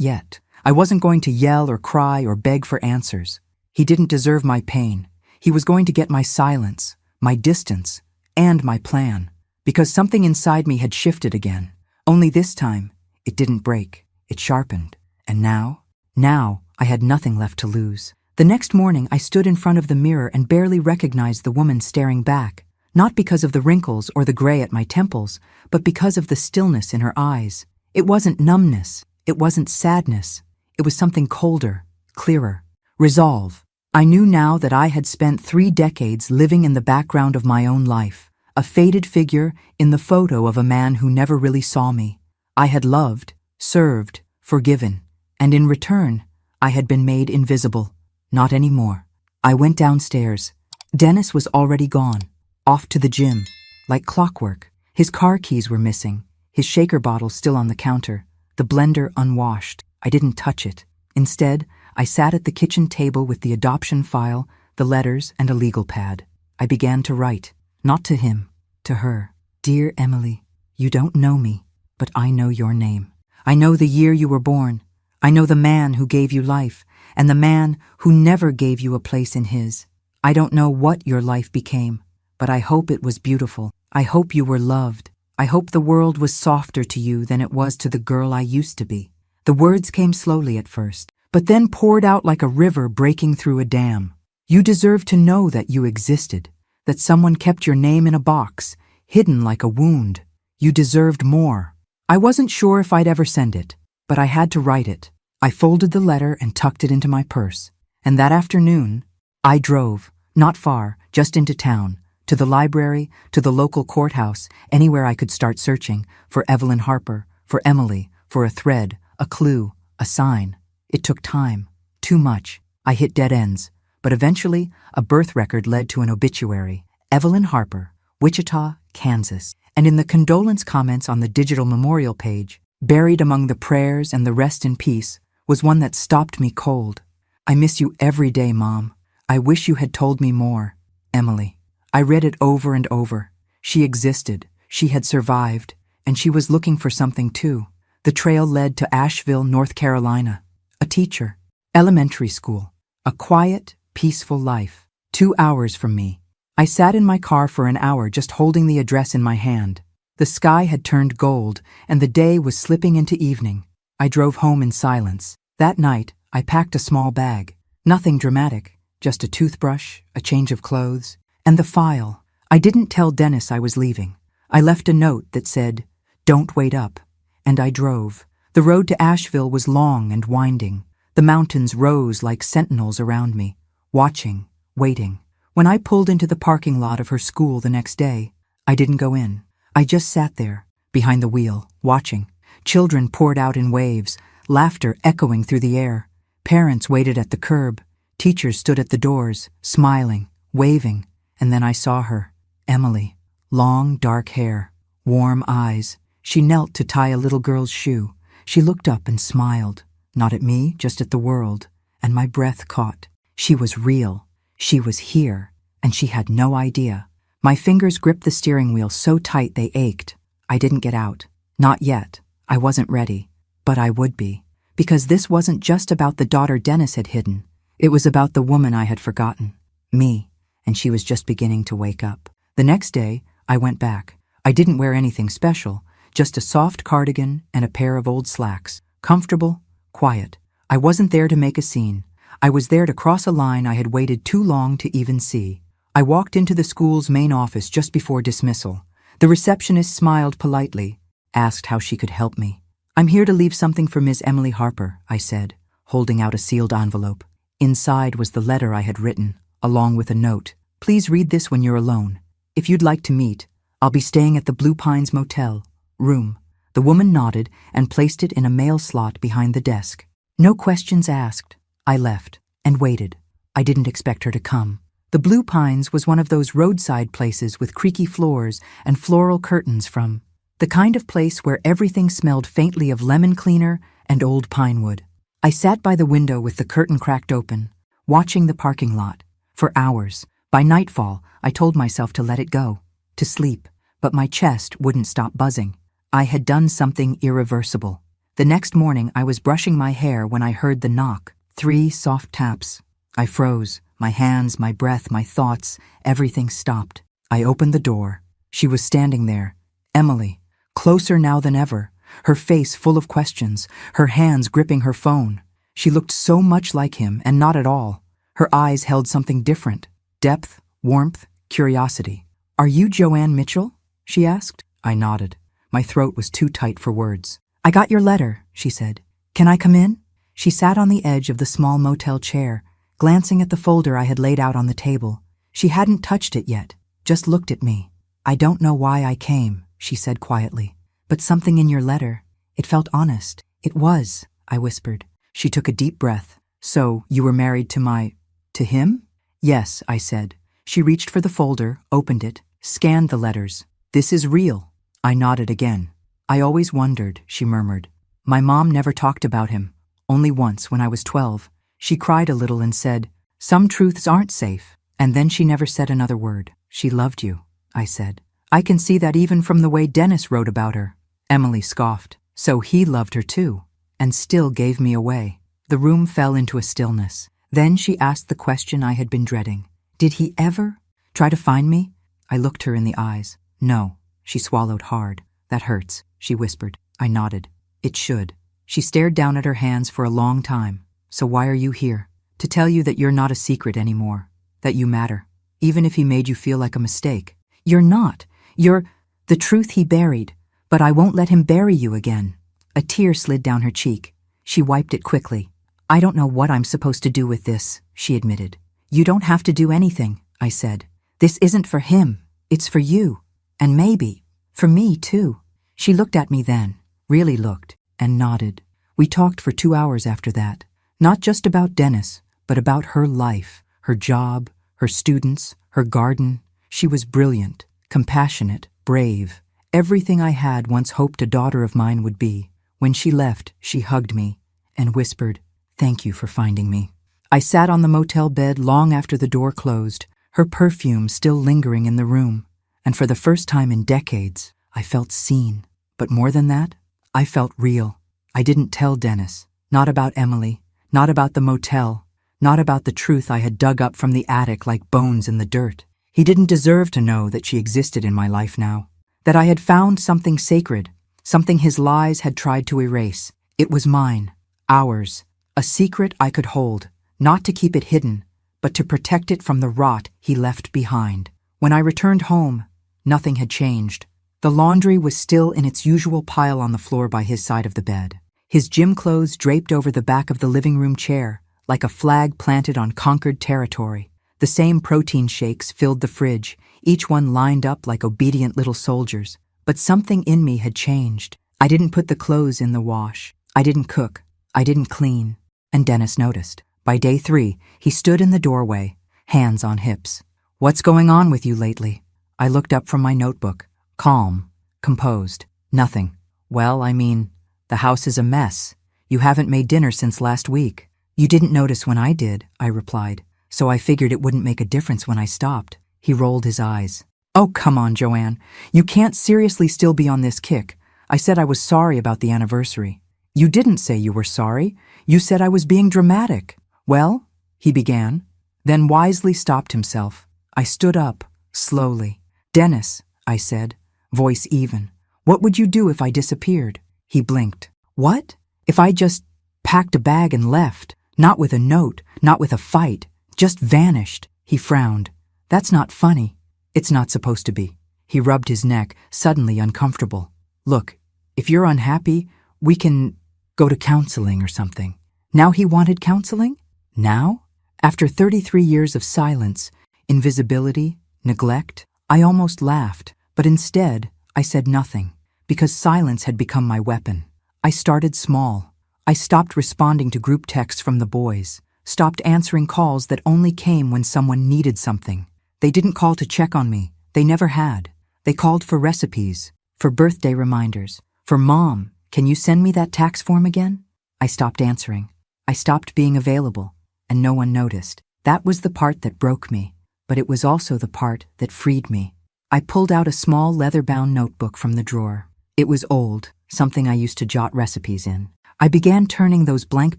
yet. I wasn't going to yell or cry or beg for answers. He didn't deserve my pain. He was going to get my silence, my distance, and my plan. Because something inside me had shifted again. Only this time, it didn't break. It sharpened. And now I had nothing left to lose. The next morning, I stood in front of the mirror and barely recognized the woman staring back. Not because of the wrinkles or the gray at my temples, but because of the stillness in her eyes. It wasn't numbness. It wasn't sadness. It was something colder, clearer. Resolve. I knew now that I had spent 3 decades living in the background of my own life, a faded figure in the photo of a man who never really saw me. I had loved, served, forgiven, and in return, I had been made invisible. Not anymore. I went downstairs. Dennis was already gone, off to the gym, like clockwork. His car keys were missing, his shaker bottle still on the counter, the blender unwashed. I didn't touch it. Instead, I sat at the kitchen table with the adoption file, the letters, and a legal pad. I began to write, not to him, to her. Dear Emily, you don't know me, but I know your name. I know the year you were born. I know the man who gave you life, and the man who never gave you a place in his. I don't know what your life became, but I hope it was beautiful. I hope you were loved. I hope the world was softer to you than it was to the girl I used to be. The words came slowly at first, but then poured out like a river breaking through a dam. You deserve to know that you existed, that someone kept your name in a box, hidden like a wound. You deserved more. I wasn't sure if I'd ever send it, but I had to write it. I folded the letter and tucked it into my purse. And that afternoon, I drove, not far, just into town, to the library, to the local courthouse, anywhere I could start searching for Evelyn Harper, for Emily, for a thread, a clue, a sign. It took time. Too much. I hit dead ends. But eventually, a birth record led to an obituary. Evelyn Harper, Wichita, Kansas. And in the condolence comments on the digital memorial page, buried among the prayers and the rest in peace, was one that stopped me cold. I miss you every day, Mom. I wish you had told me more. Emily. I read it over and over. She existed, she had survived, and she was looking for something too. The trail led to Asheville, North Carolina. A teacher. Elementary school. A quiet, peaceful life. 2 hours from me. I sat in my car for an hour just holding the address in my hand. The sky had turned gold, and the day was slipping into evening. I drove home in silence. That night, I packed a small bag. Nothing dramatic, just a toothbrush, a change of clothes, and the file. I didn't tell Dennis I was leaving. I left a note that said, "Don't wait up." And I drove. The road to Asheville was long and winding. The mountains rose like sentinels around me, watching, waiting. When I pulled into the parking lot of her school the next day, I didn't go in. I just sat there, behind the wheel, watching. Children poured out in waves, laughter echoing through the air. Parents waited at the curb. Teachers stood at the doors, smiling, waving. And then I saw her, Emily. Long, dark hair, warm eyes. She knelt to tie a little girl's shoe. She looked up and smiled, not at me, just at the world. And my breath caught. She was real. She was here, and she had no idea. My fingers gripped the steering wheel so tight they ached. I didn't get out. Not yet. I wasn't ready. But I would be. Because this wasn't just about the daughter Dennis had hidden. It was about the woman I had forgotten. Me. And she was just beginning to wake up. The next day, I went back. I didn't wear anything special, just a soft cardigan and a pair of old slacks. Comfortable, quiet. I wasn't there to make a scene. I was there to cross a line I had waited too long to even see. I walked into the school's main office just before dismissal. The receptionist smiled politely, asked how she could help me. "I'm here to leave something for Miss Emily Harper," I said, holding out a sealed envelope. Inside was the letter I had written, along with a note. "Please read this when you're alone. If you'd like to meet, I'll be staying at the Blue Pines Motel, room." The woman nodded and placed it in a mail slot behind the desk. No questions asked. I left and waited. I didn't expect her to come. The Blue Pines was one of those roadside places with creaky floors and floral curtains from the kind of place where everything smelled faintly of lemon cleaner and old pine wood. I sat by the window with the curtain cracked open, watching the parking lot. For hours. By nightfall, I told myself to let it go, to sleep, but my chest wouldn't stop buzzing. I had done something irreversible. The next morning, I was brushing my hair when I heard the knock. 3 soft taps. I froze. My hands, my breath, my thoughts, everything stopped. I opened the door. She was standing there. Emily, closer now than ever, her face full of questions, her hands gripping her phone. She looked so much like him, and not at all. Her eyes held something different. Depth, warmth, curiosity. "Are you Joanne Mitchell?" she asked. I nodded. My throat was too tight for words. "I got your letter," she said. "Can I come in?" She sat on the edge of the small motel chair, glancing at the folder I had laid out on the table. She hadn't touched it yet, just looked at me. "I don't know why I came," she said quietly. "But something in your letter. It felt honest." "It was," I whispered. She took a deep breath. "So, you were married to him?" "Yes," I said. She reached for the folder, opened it, scanned the letters. "This is real." I nodded again. "I always wondered," she murmured. "My mom never talked about him. Only once, when I was 12. She cried a little and said, 'Some truths aren't safe.' And then she never said another word." "She loved you," I said. "I can see that even from the way Dennis wrote about her." Emily scoffed. "So he loved her too, and still gave me away." The room fell into a stillness. Then she asked the question I had been dreading. "Did he ever try to find me?" I looked her in the eyes. "No." She swallowed hard. "That hurts," she whispered. I nodded. "It should." She stared down at her hands for a long time. "So why are you here?" "To tell you that you're not a secret anymore. That you matter. Even if he made you feel like a mistake." "You're not. You're the truth he buried. But I won't let him bury you again." A tear slid down her cheek. She wiped it quickly. "I don't know what I'm supposed to do with this," she admitted. "You don't have to do anything," I said. "This isn't for him. It's for you. And maybe for me, too." She looked at me then, really looked, and nodded. We talked for 2 hours after that. Not just about Dennis, but about her life, her job, her students, her garden. She was brilliant, compassionate, brave, everything I had once hoped a daughter of mine would be. When she left, she hugged me and whispered, "Thank you for finding me." I sat on the motel bed long after the door closed, her perfume still lingering in the room, and for the first time in decades, I felt seen. But more than that, I felt real. I didn't tell Dennis, not about Emily, not about the motel, not about the truth I had dug up from the attic like bones in the dirt. He didn't deserve to know that she existed in my life now, that I had found something sacred, something his lies had tried to erase. It was mine, ours, a secret I could hold, not to keep it hidden, but to protect it from the rot he left behind. When I returned home, nothing had changed. The laundry was still in its usual pile on the floor by his side of the bed. His gym clothes draped over the back of the living room chair, like a flag planted on conquered territory. The same protein shakes filled the fridge, each one lined up like obedient little soldiers. But something in me had changed. I didn't put the clothes in the wash. I didn't cook. I didn't clean. And Dennis noticed. By day 3, he stood in the doorway, hands on hips. "What's going on with you lately?" I looked up from my notebook, calm, composed. "Nothing." "Well, I mean, the house is a mess. You haven't made dinner since last week." "You didn't notice when I did," I replied, "so I figured it wouldn't make a difference when I stopped." He rolled his eyes. "Oh, come on, Joanne. You can't seriously still be on this kick. I said I was sorry about the anniversary." "You didn't say you were sorry. You said I was being dramatic." "Well," he began, then wisely stopped himself. I stood up, slowly. "Dennis," I said, voice even, "what would you do if I disappeared?" He blinked. "What? If I just packed a bag and left? Not with a note, not with a fight, just vanished." He frowned. "That's not funny." "It's not supposed to be." He rubbed his neck, suddenly uncomfortable. "Look, if you're unhappy, we can go to counseling or something." Now he wanted counseling? Now? After 33 years of silence, invisibility, neglect, I almost laughed, but instead I said nothing, because silence had become my weapon. I started small. I stopped responding to group texts from the boys, stopped answering calls that only came when someone needed something. They didn't call to check on me. They never had. They called for recipes, for birthday reminders, for "Mom, can you send me that tax form again?" I stopped answering. I stopped being available, and no one noticed. That was the part that broke me, but it was also the part that freed me. I pulled out a small leather-bound notebook from the drawer. It was old, something I used to jot recipes in. I began turning those blank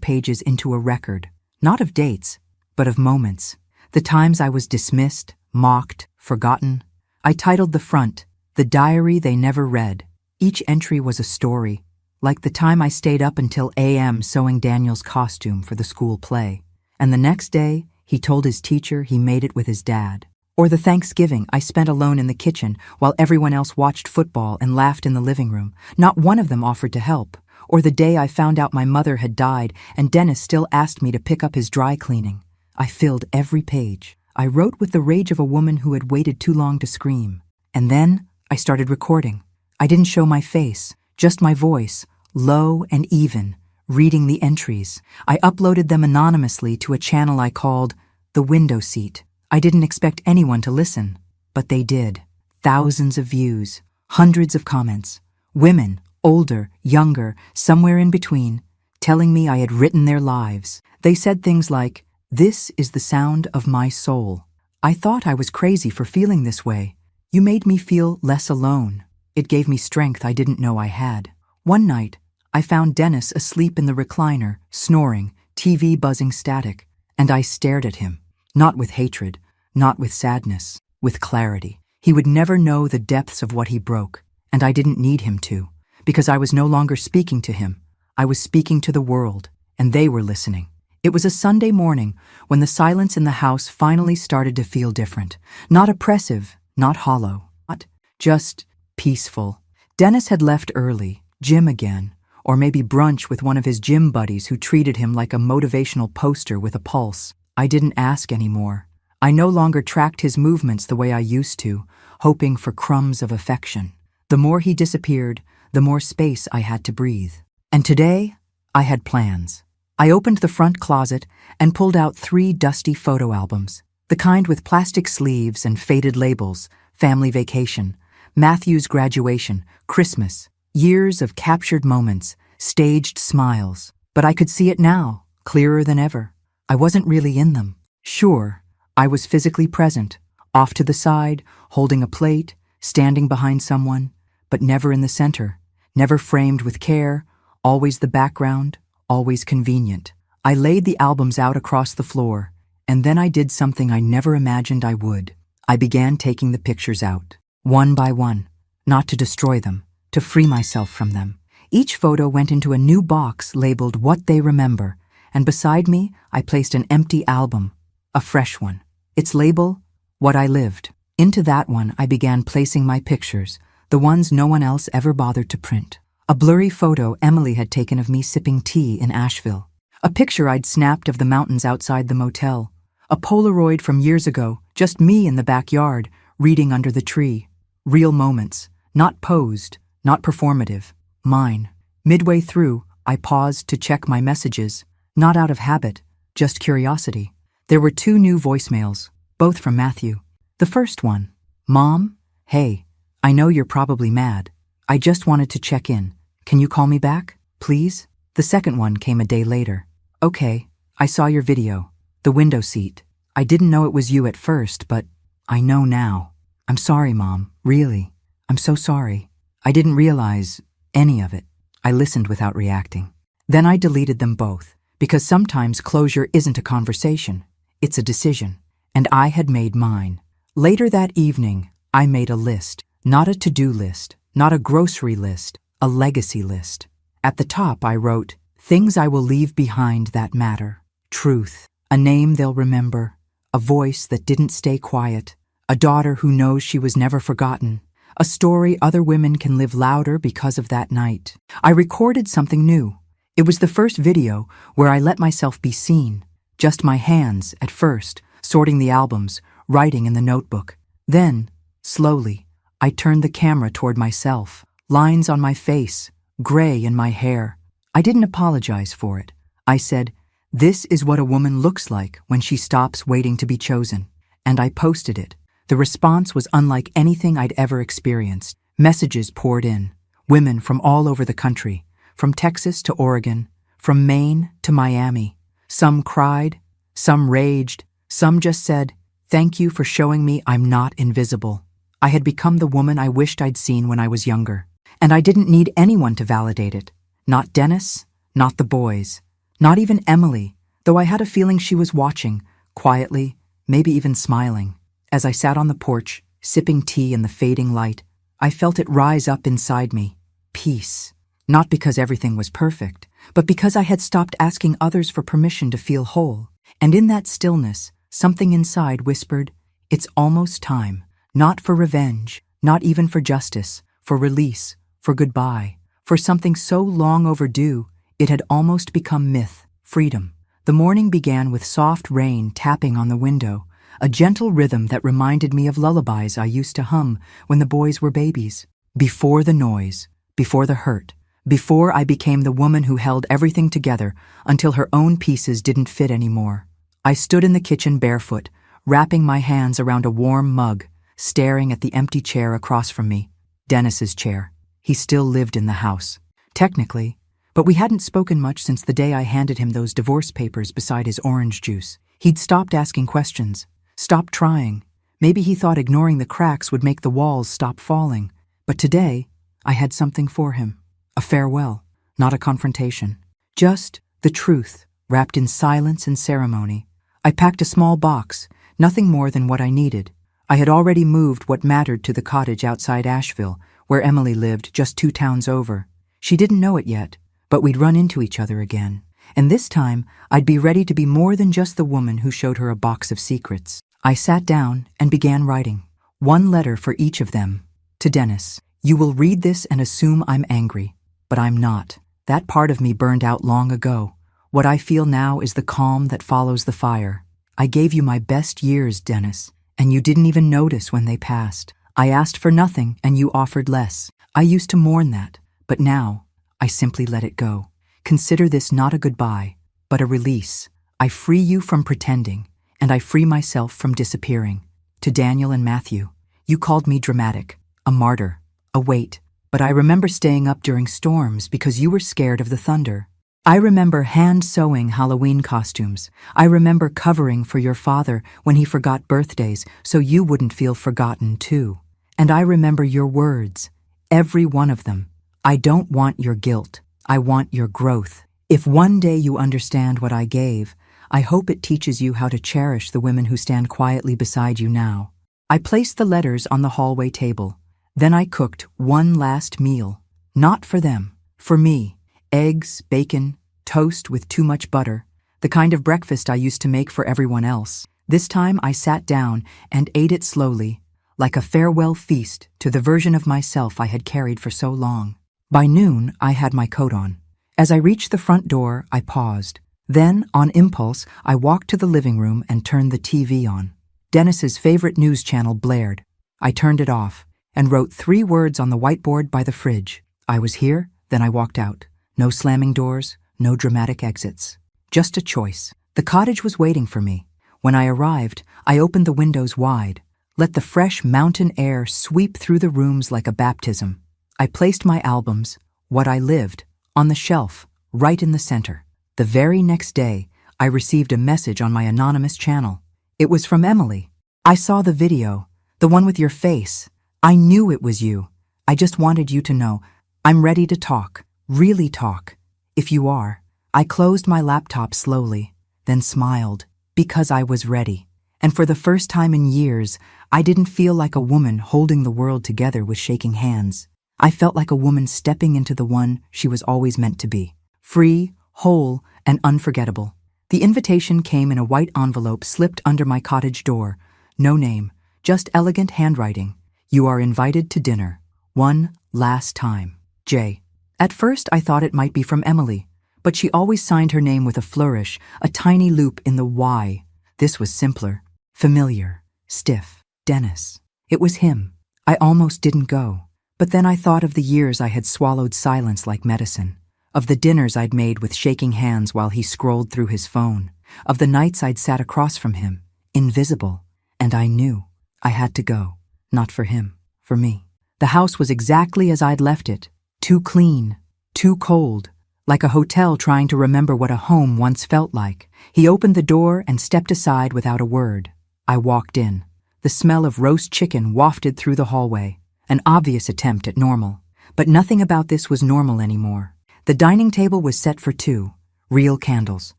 pages into a record, not of dates, but of moments. The times I was dismissed, mocked, forgotten. I titled the front, "The Diary They Never Read." Each entry was a story, like the time I stayed up until a.m. sewing Daniel's costume for the school play. And the next day, he told his teacher he made it with his dad. Or the Thanksgiving I spent alone in the kitchen while everyone else watched football and laughed in the living room. Not one of them offered to help. Or the day I found out my mother had died and Dennis still asked me to pick up his dry cleaning. I filled every page. I wrote with the rage of a woman who had waited too long to scream. And then I started recording. I didn't show my face, just my voice, low and even, reading the entries. I uploaded them anonymously to a channel I called The Window Seat. I didn't expect anyone to listen, but they did. Thousands of views, hundreds of comments. Women, older, younger, somewhere in between, telling me I had written their lives. They said things like, "This is the sound of my soul." I thought I was crazy for feeling this way. "You made me feel less alone." It gave me strength I didn't know I had. One night, I found Dennis asleep in the recliner, snoring, TV buzzing static, and I stared at him, not with hatred, not with sadness, with clarity. He would never know the depths of what he broke, and I didn't need him to, because I was no longer speaking to him. I was speaking to the world, and they were listening. It was a Sunday morning when the silence in the house finally started to feel different. Not oppressive, not hollow, not just peaceful. Dennis had left early, gym again, or maybe brunch with one of his gym buddies who treated him like a motivational poster with a pulse. I didn't ask anymore. I no longer tracked his movements the way I used to, hoping for crumbs of affection. The more he disappeared, the more space I had to breathe. And today, I had plans. I opened the front closet and pulled out 3 dusty photo albums, the kind with plastic sleeves and faded labels: family vacation, Matthew's graduation, Christmas, years of captured moments, staged smiles. But I could see it now, clearer than ever. I wasn't really in them. Sure, I was physically present, off to the side, holding a plate, standing behind someone, but never in the center, never framed with care, always the background, always convenient. I laid the albums out across the floor, and then I did something I never imagined I would. I began taking the pictures out, one by one, not to destroy them, to free myself from them. Each photo went into a new box labeled "What They Remember," and beside me I placed an empty album, a fresh one. Its label, "What I Lived." Into that one I began placing my pictures, the ones no one else ever bothered to print. A blurry photo Emily had taken of me sipping tea in Asheville. A picture I'd snapped of the mountains outside the motel. A Polaroid from years ago, just me in the backyard, reading under the tree. Real moments, not posed, not performative. Mine. Midway through, I paused to check my messages, not out of habit, just curiosity. There were 2 new voicemails, both from Matthew. The first one: "Mom, hey, I know you're probably mad. I just wanted to check in. Can you call me back, please?" The second one came a day later. "Okay, I saw your video. The window seat. I didn't know it was you at first, but I know now. I'm sorry, Mom, really. I'm so sorry. I didn't realize any of it." I listened without reacting. Then I deleted them both, because sometimes closure isn't a conversation, it's a decision, and I had made mine. Later that evening, I made a list, not a to-do list, not a grocery list, a legacy list. At the top I wrote, "Things I will leave behind that matter. Truth, a name they'll remember, a voice that didn't stay quiet, a daughter who knows she was never forgotten, a story other women can live louder because of that night." I recorded something new. It was the first video where I let myself be seen. Just my hands, at first, sorting the albums, writing in the notebook. Then, slowly, I turned the camera toward myself, lines on my face, gray in my hair. I didn't apologize for it. I said, "This is what a woman looks like when she stops waiting to be chosen." And I posted it. The response was unlike anything I'd ever experienced. Messages poured in. Women from all over the country, from Texas to Oregon, from Maine to Miami. Some cried, some raged, some just said, "Thank you for showing me I'm not invisible." I had become the woman I wished I'd seen when I was younger. And I didn't need anyone to validate it. Not Dennis, not the boys, not even Emily, though I had a feeling she was watching, quietly, maybe even smiling. As I sat on the porch, sipping tea in the fading light, I felt it rise up inside me. Peace. Not because everything was perfect, but because I had stopped asking others for permission to feel whole. And in that stillness, something inside whispered, "It's almost time. Not for revenge, not even for justice, for release, for goodbye, for something so long overdue, it had almost become myth, freedom." The morning began with soft rain tapping on the window, a gentle rhythm that reminded me of lullabies I used to hum when the boys were babies. Before the noise, before the hurt, before I became the woman who held everything together until her own pieces didn't fit anymore. I stood in the kitchen barefoot, wrapping my hands around a warm mug, staring at the empty chair across from me. Dennis's chair. He still lived in the house. Technically, but we hadn't spoken much since the day I handed him those divorce papers beside his orange juice. He'd stopped asking questions, stopped trying. Maybe he thought ignoring the cracks would make the walls stop falling. But today, I had something for him. A farewell, not a confrontation. Just the truth, wrapped in silence and ceremony. I packed a small box, nothing more than what I needed. I had already moved what mattered to the cottage outside Asheville, where Emily lived just 2 towns over. She didn't know it yet, but we'd run into each other again. And this time, I'd be ready to be more than just the woman who showed her a box of secrets. I sat down and began writing. 1 letter for each of them. To Dennis. You will read this and assume I'm angry, but I'm not. That part of me burned out long ago. What I feel now is the calm that follows the fire. I gave you my best years, Dennis, and you didn't even notice when they passed. I asked for nothing and you offered less. I used to mourn that, But now, I simply let it go. Consider this not a goodbye, but a release. I free you from pretending, and I free myself from disappearing. To Daniel and Matthew, you called me dramatic, a martyr, a weight, but I remember staying up during storms because you were scared of the thunder. I remember hand-sewing Halloween costumes. I remember covering for your father when he forgot birthdays so you wouldn't feel forgotten too. And I remember your words, every one of them. I don't want your guilt. I want your growth. If one day you understand what I gave, I hope it teaches you how to cherish the women who stand quietly beside you now. I placed the letters on the hallway table. Then I cooked one last meal. Not for them, for me. Eggs, bacon, toast with too much butter. The kind of breakfast I used to make for everyone else. This time I sat down and ate it slowly, like a farewell feast to the version of myself I had carried for so long. By noon, I had my coat on. As I reached the front door, I paused. Then, on impulse, I walked to the living room and turned the TV on. Dennis's favorite news channel blared. I turned it off and wrote 3 words on the whiteboard by the fridge. I was here, then I walked out. No slamming doors, no dramatic exits. Just a choice. The cottage was waiting for me. When I arrived, I opened the windows wide. Let the fresh mountain air sweep through the rooms like a baptism. I placed my albums, What I Lived, on the shelf, right in the center. The very next day, I received a message on my anonymous channel. It was from Emily. I saw the video, the one with your face. I knew it was you. I just wanted you to know, I'm ready to talk, really talk. If you are. I closed my laptop slowly, then smiled, because I was ready. And for the first time in years, I didn't feel like a woman holding the world together with shaking hands. I felt like a woman stepping into the one she was always meant to be. Free, whole, and unforgettable. The invitation came in a white envelope slipped under my cottage door. No name, just elegant handwriting. You are invited to dinner. One last time. J. At first I thought it might be from Emily, but she always signed her name with a flourish, a tiny loop in the Y. This was simpler. Familiar. Stiff. Dennis. It was him. I almost didn't go. But then I thought of the years I had swallowed silence like medicine, of the dinners I'd made with shaking hands while he scrolled through his phone, of the nights I'd sat across from him, invisible, and I knew I had to go, not for him, for me. The house was exactly as I'd left it, too clean, too cold, like a hotel trying to remember what a home once felt like. He opened the door and stepped aside without a word. I walked in. The smell of roast chicken wafted through the hallway. An obvious attempt at normal. But nothing about this was normal anymore. The dining table was set for 2. Real candles,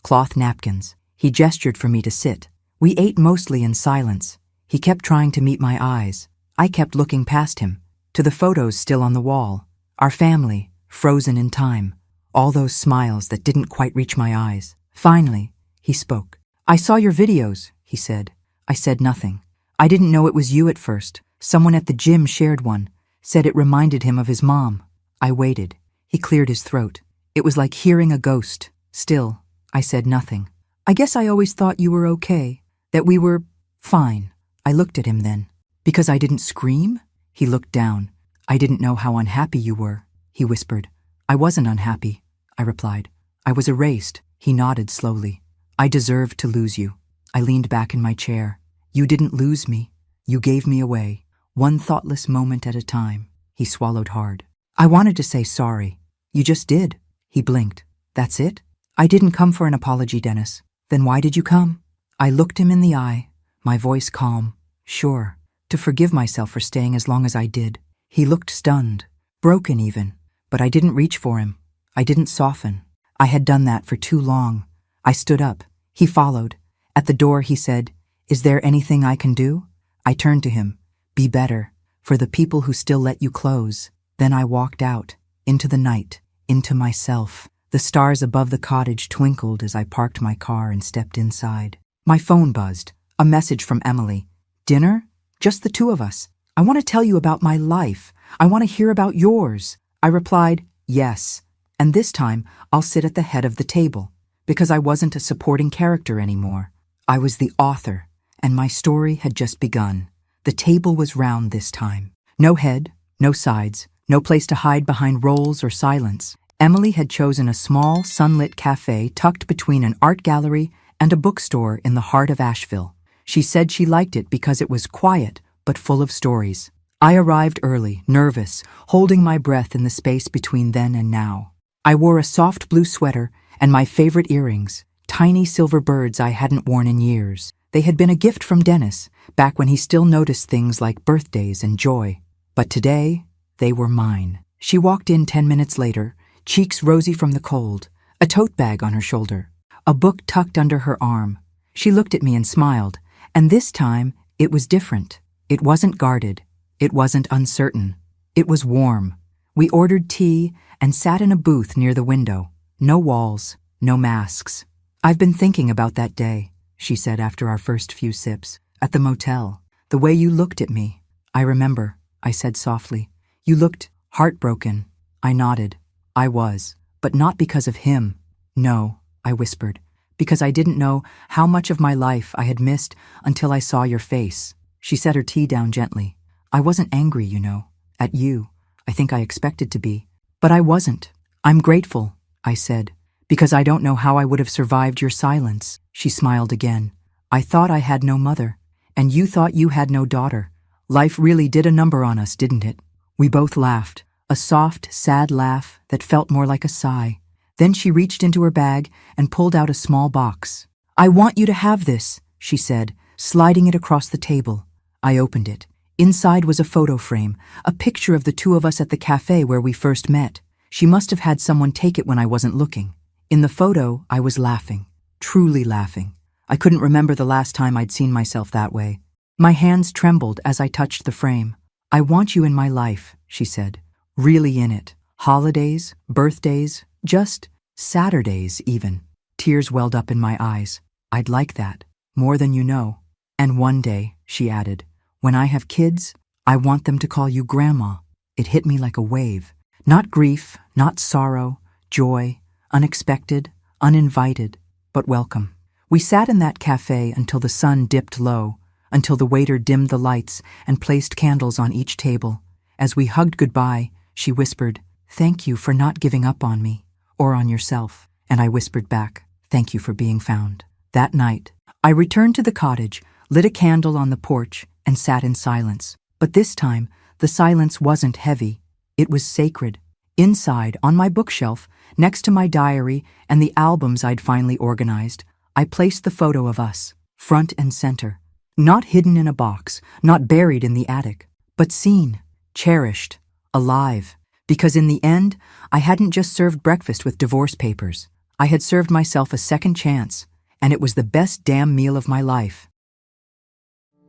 cloth napkins. He gestured for me to sit. We ate mostly in silence. He kept trying to meet my eyes. I kept looking past him, to the photos still on the wall. Our family, frozen in time. All those smiles that didn't quite reach my eyes. Finally, he spoke. I saw your videos, he said. I said nothing. I didn't know it was you at first. Someone at the gym shared one, said it reminded him of his mom. I waited. He cleared his throat. It was like hearing a ghost. Still, I said nothing. I guess I always thought you were okay, that we were fine. I looked at him then. Because I didn't scream? He looked down. I didn't know how unhappy you were, he whispered. I wasn't unhappy, I replied. I was erased. He nodded slowly. I deserved to lose you. I leaned back in my chair. You didn't lose me. You gave me away. One thoughtless moment at a time. He swallowed hard. I wanted to say sorry. You just did. He blinked. That's it? I didn't come for an apology, Dennis. Then why did you come? I looked him in the eye, my voice calm. Sure, to forgive myself for staying as long as I did. He looked stunned, broken even, but I didn't reach for him. I didn't soften. I had done that for too long. I stood up. He followed. At the door, he said, Is there anything I can do? I turned to him. Be better, for the people who still let you close. Then I walked out, into the night, into myself. The stars above the cottage twinkled as I parked my car and stepped inside. My phone buzzed. A message from Emily. Dinner? Just the 2 of us. I want to tell you about my life. I want to hear about yours. I replied, yes. And this time, I'll sit at the head of the table, because I wasn't a supporting character anymore. I was the author, and my story had just begun. The table was round this time. No head, no sides, No place to hide behind roles or silence. Emily had chosen a small, sunlit cafe tucked between an art gallery and a bookstore in the heart of Asheville. She said she liked it because it was quiet but full of stories. I arrived early, nervous, holding my breath in the space between then and now. I wore a soft blue sweater and my favorite earrings, tiny silver birds I hadn't worn in years. They had been a gift from Dennis, back when he still noticed things like birthdays and joy. But today, they were mine. She walked in 10 minutes later, cheeks rosy from the cold, a tote bag on her shoulder, a book tucked under her arm. She looked at me and smiled, and this time, it was different. It wasn't guarded. It wasn't uncertain. It was warm. We ordered tea and sat in a booth near the window. No walls, no masks. "I've been thinking about that day," she said after our first few sips. "At the motel. The way you looked at me." "I remember," I said softly. "You looked heartbroken." I nodded. I was. But not because of him. "No," I whispered. "Because I didn't know how much of my life I had missed until I saw your face." She set her tea down gently. "I wasn't angry, you know. At you. I think I expected to be. But I wasn't. I'm grateful," I said, "because I don't know how I would have survived your silence." She smiled again. "I thought I had no mother, and you thought you had no daughter. Life really did a number on us, didn't it?" We both laughed, a soft, sad laugh that felt more like a sigh. Then she reached into her bag and pulled out a small box. "I want you to have this," she said, sliding it across the table. I opened it. Inside was a photo frame, a picture of the two of us at the cafe where we first met. She must have had someone take it when I wasn't looking. In the photo, I was laughing, truly laughing. I couldn't remember the last time I'd seen myself that way. My hands trembled as I touched the frame. "I want you in my life," she said. "Really in it. Holidays, birthdays, just Saturdays even." Tears welled up in my eyes. "I'd like that, more than you know. And one day," she added, "when I have kids, I want them to call you Grandma." It hit me like a wave. Not grief, not sorrow, joy, unexpected, uninvited, but welcome. We sat in that cafe until the sun dipped low, until the waiter dimmed the lights and placed candles on each table. As we hugged goodbye, she whispered, "Thank you for not giving up on me, or on yourself." And I whispered back, "Thank you for being found." That night, I returned to the cottage, lit a candle on the porch, and sat in silence. But this time, the silence wasn't heavy. It was sacred. Inside, on my bookshelf, next to my diary and the albums I'd finally organized, I placed the photo of us, front and center. Not hidden in a box, not buried in the attic, but seen, cherished, alive. Because in the end, I hadn't just served breakfast with divorce papers. I had served myself a second chance, and it was the best damn meal of my life.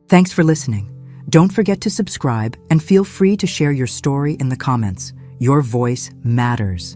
Thanks for listening. Don't forget to subscribe and feel free to share your story in the comments. Your voice matters.